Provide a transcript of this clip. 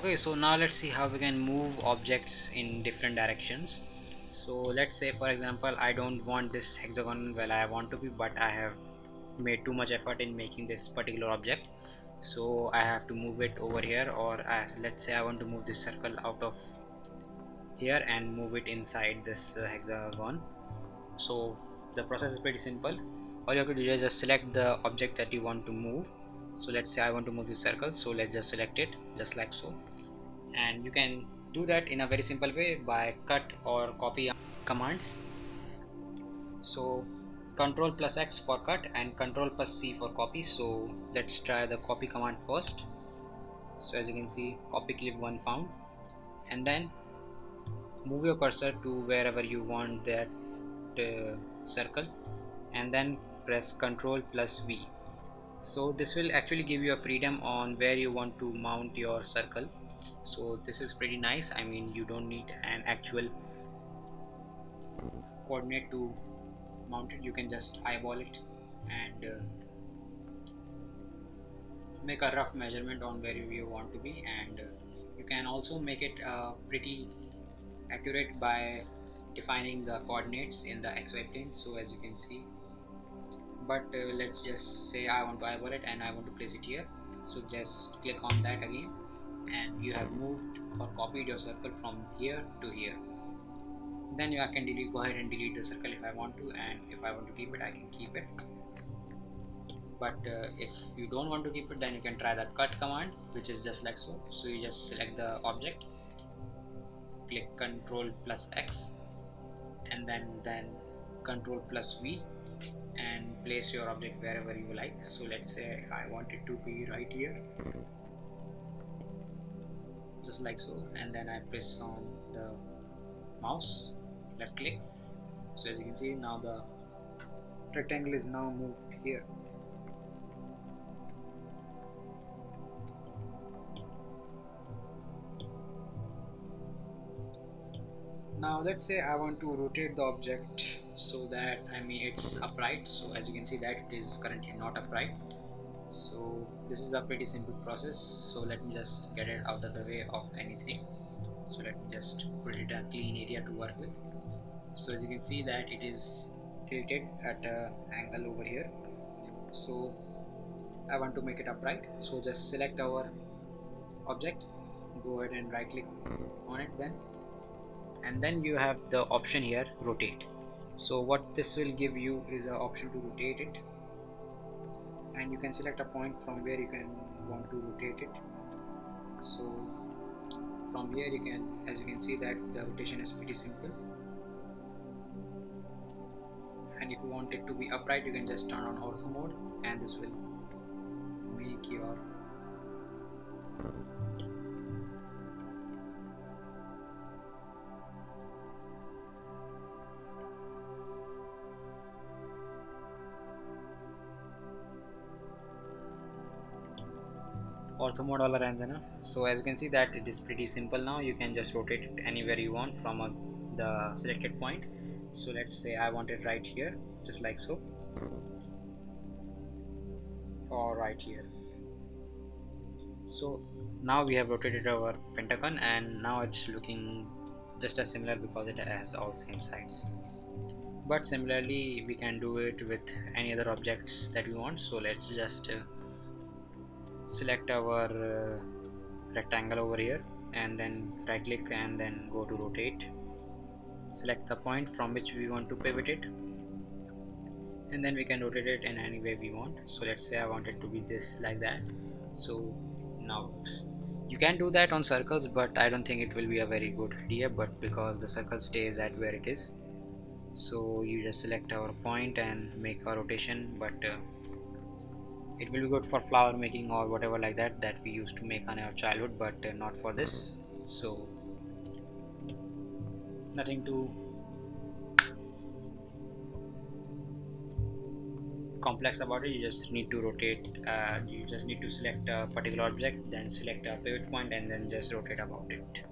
Okay, so now let's see how we can move objects in different directions. So let's say for example I don't want this hexagon where I want to be, but I have made too much effort in making this particular object, so I have to move it over here. Or let's say I want to move this circle out of here and move it inside this hexagon. So the process is pretty simple. All you have to do is just select the object that you want to move. So let's say I want to move this circle, so let's just select it just like so. And you can do that in a very simple way by cut or copy commands. So control plus X for cut and control plus C for copy. So let's try the copy command first. So as you can see, copy clip 1 found, and then move your cursor to wherever you want that circle, and then press control plus V. So this will actually give you a freedom on where you want to mount your circle. So this is pretty nice. I mean, you don't need an actual coordinate to mount it. You can just eyeball it and make a rough measurement on where you want to be. And you can also make it pretty accurate by defining the coordinates in the xy plane. So as you can see, but let's just say I want to eyeball it and I want to place it here. So just click on that again, and you have moved or copied your circle from here to here. Then I can go ahead and delete the circle if I want to, and if I want to keep it, I can keep it. But if you don't want to keep it, then you can try the cut command, which is just like so. So you just select the object, click control plus X, and then control plus V, and place your object wherever you like. So let's say I want it to be right here, just like so, and then I press on the mouse, left click. So as you can see, now the rectangle is now moved here. Now let's say I want to rotate the object so that it's upright. So as you can see that it is currently not upright. So this is a pretty simple process. So let me just get it out of the way of anything. So let me just put it a clean area to work with. So as you can see that it is tilted at an angle over here. So I want to make it upright. So just select our object, go ahead and right click on it, and then you have the option here, rotate. So what this will give you is an option to rotate it, and you can select a point from where you can want to rotate it. So from here you can, as you can see that the rotation is pretty simple. And if you want it to be upright, you can just turn on ortho mode, and this will make your ortho mode wala रहने देना. So as you can see that it is pretty simple now. You can just rotate it anywhere you want from the selected point. So let's say I want it right here, just like so, or right here. So now we have rotated our pentagon, and now it's looking just as similar because it has all same sides. But similarly we can do it with any other objects that we want. So let's just select our rectangle over here, and then right click and then go to rotate. Select the point from which we want to pivot it, and then we can rotate it in any way we want. So let's say I want it to be this, like that. So now you can do that on circles, but I don't think it will be a very good idea, but because the circle stays at where it is. So you just select our point and make a rotation, but it will be good for flower making or whatever like that we used to make on our childhood, but not for this. So nothing too complex about it. You just need to rotate, you just need to select a particular object, then select a pivot point, and then just rotate about it.